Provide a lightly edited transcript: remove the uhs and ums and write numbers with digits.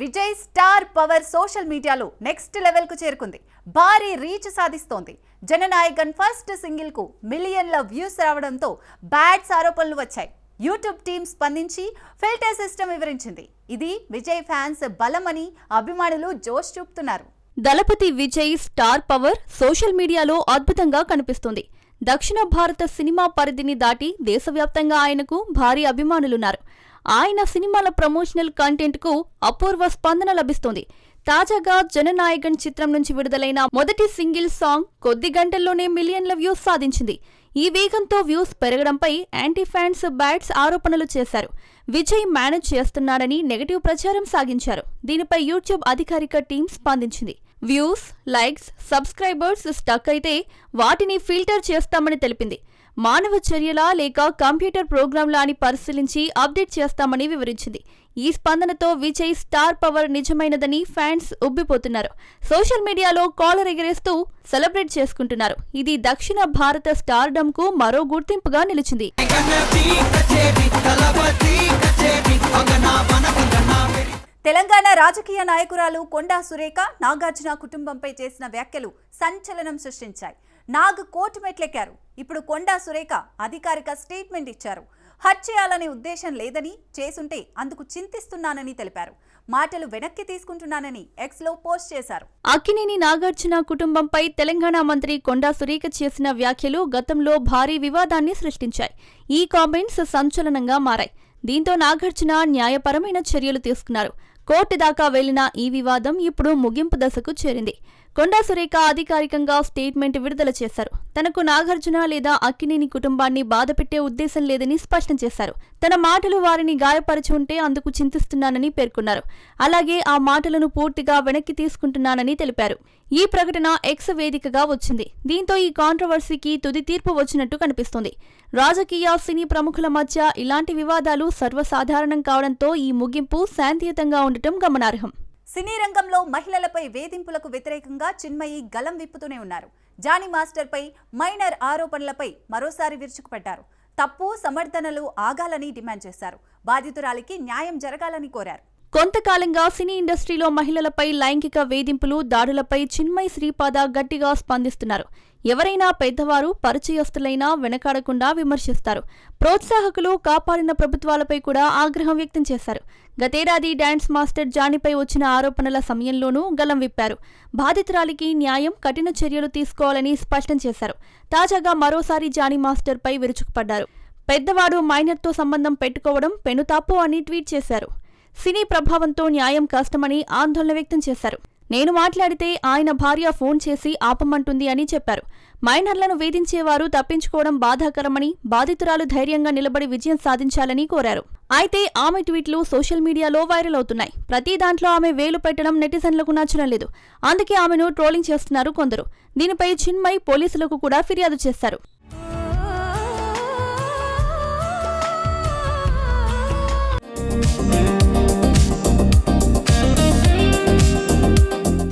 Vijay star power social మీడియాలో next level కు చేరుకుంది. భారీ రీచ్ సాధిస్తోంది. జననాయకన్ ఫస్ట్ సింగిల్ కు మిలియన్ల వ్యూస్ రావడంతో బ్యాడ్స్ ఆరోపణలు వచ్చాయి. యూట్యూబ్ టీమ్ స్పందించి ఫిల్టర్ సిస్టమ్ వివరించింది. ఇది విజయ్ ఫ్యాన్స్ బలమని అభిమానులు జోష్ చూపుతున్నారు. దళపతి విజయ్ స్టార్ పవర్ సోషల్ మీడియాలో అద్భుతంగా కనిపిస్తుంది. దక్షిణ భారత సినిమా పరిధిని దాటి దేశవ్యాప్తంగా ఆయనకు భారీ అభిమానులున్నారు. ఆయన సినిమాల ప్రమోషనల్ కంటెంట్ కు అపూర్వ స్పందన లభిస్తోంది. తాజాగా జననాయకన్ చిత్రం నుంచి విడుదలైన మొదటి సింగిల్ సాంగ్ కొద్ది గంటల్లోనే మిలియన్ల వ్యూస్ సాధించింది. ఈ వేగంతో వ్యూస్ పెరగడంపై యాంటీ ఫ్యాన్స్ బ్యాడ్స్ ఆరోపణలు చేశారు. విజయ్ మేనేజ్ చేస్తున్నాడని నెగటివ్ ప్రచారం సాగించారు. దీనిపై యూట్యూబ్ అధికారిక టీం స్పందించింది. వ్యూస్, లైక్స్, సబ్స్క్రైబర్స్ స్టక్ అయితే వాటిని ఫిల్టర్ చేస్తామని తెలిపింది. మానవ చర్యలా లేక కంప్యూటర్ ప్రోగ్రాంలా అని పరిశీలించి అప్డేట్ చేస్తామని వివరించింది. ఈ స్పందనతో విజయ్ స్టార్ పవర్ నిజమైనదని ఫ్యాన్స్ ఉబ్బిపోతున్నారు. సోషల్ మీడియాలో కాలర్ ఎగరేస్తూ సెలబ్రేట్ చేసుకుంటున్నారు. ఇది దక్షిణ భారత స్టార్డమ్ కు మరో గుర్తింపుగా నిలిచింది. తెలంగాణ రాజకీయ నాయకురాలు కొండా సురేఖ నాగార్జున కుటుంబంపై చేసిన వ్యాఖ్యలు సంచలనం సృష్టించాయి. నాగ్ కోర్టు మెట్లెక్కారు. ఇప్పుడు కొండా సురేఖ అధికారిక స్టేట్మెంట్ ఇచ్చారు. హత్య చేయాలనే ఉద్దేశం లేదని, చేసుంటే అందుకు చింతిస్తున్నానని తెలిపారు. మాటలు వెనక్కి తీసుకుంటున్నానని ఎక్స్ లో పోస్ట్ చేశారు. అక్కినేని నాగార్జున కుటుంబంపై తెలంగాణ మంత్రి కొండా సురేఖ చేసిన వ్యాఖ్యలు గతంలో భారీ వివాదాన్ని సృష్టించాయి. ఈ కామెంట్స్ సంచలనంగా మారాయి. దీంతో నాగార్జున న్యాయపరమైన చర్యలు తీసుకున్నారు. కోర్టు దాకా వెళ్లిన ఈ వివాదం ఇప్పుడు ముగింపు దశకు చేరింది. కొండా సురేఖ అధికారికంగా స్టేట్మెంట్ విడుదల చేశారు. తనకు నాగార్జున లేదా అక్కినేని కుటుంబాన్ని బాధపెట్టే ఉద్దేశం లేదని స్పష్టం చేశారు. తన మాటలు వారిని గాయపరిచి ఉంటే అందుకు చింతిస్తున్నానని పేర్కొన్నారు. అలాగే ఆ మాటలను పూర్తిగా వెనక్కి తీసుకుంటున్నానని తెలిపారు. ఈ ప్రకటన ఎక్స్ వేదికగా వచ్చింది. దీంతో ఈ కాంట్రవర్సీకి తుది తీర్పు వచ్చినట్టు కనిపిస్తోంది. రాజకీయ, సినీ ప్రముఖుల మధ్య ఇలాంటి వివాదాలు సర్వసాధారణం కావడంతో ఈ ముగింపు శాంతియుతంగా ఉండటం గమనార్హం. సినీ రంగంలో మహిళలపై వేధింపులకు వ్యతిరేకంగా చిన్మయి గలం విప్పుతూనే ఉన్నారు. జానీ మాస్టర్ పై మైనర్ ఆరోపణలపై మరోసారి విరుచుకుపడ్డారు. తప్పు, సమర్థనలు ఆగాలని డిమాండ్ చేశారు. బాధితురాలికి న్యాయం జరగాలని కోరారు. కొంతకాలంగా సినీ ఇండస్ట్రీలో మహిళలపై లైంగిక వేధింపులు, దాడులపై చిన్మయి శ్రీపాద గట్టిగా స్పందిస్తున్నారు. ఎవరైనా పెద్దవారు, పరిచయస్తులైనా వెనకాడకుండా విమర్శిస్తారు. ప్రోత్సాహకులు, కాపాడిన ప్రభుత్వాలపై కూడా ఆగ్రహం వ్యక్తం చేశారు. గతేడాది డాన్స్ మాస్టర్ జానీపై వచ్చిన ఆరోపణల సమయంలోనూ గలం విప్పారు. బాధితురాలికి న్యాయం, కఠిన చర్యలు తీసుకోవాలని స్పష్టం చేశారు. తాజాగా మరోసారి జానీ మాస్టర్పై విరుచుకుపడ్డారు. పెద్దవాడు మైనర్తో సంబంధం పెట్టుకోవడం పెనుతాపు అని ట్వీట్ చేశారు. సినీ ప్రభావంతో న్యాయం కష్టమని ఆందోళన వ్యక్తం చేశారు. నేను మాట్లాడితే ఆయన భార్య ఫోన్ చేసి ఆపమంటుంది అని చెప్పారు. మైనర్లను వేధించేవారు తప్పించుకోవడం బాధాకరమని, బాధితురాలు ధైర్యంగా నిలబడి విజయం సాధించాలని కోరారు. అయితే ఆమె ట్వీట్లు సోషల్ మీడియాలో వైరల్ అవుతున్నాయి. ప్రతి దాంట్లో ఆమె వేలు పెట్టడం నెటిజన్లకు నచ్చడం లేదు. అందుకే ఆమెను ట్రోలింగ్ చేస్తున్నారు కొందరు. దీనిపై చిన్మయి పోలీసులకు కూడా ఫిర్యాదు చేశారు.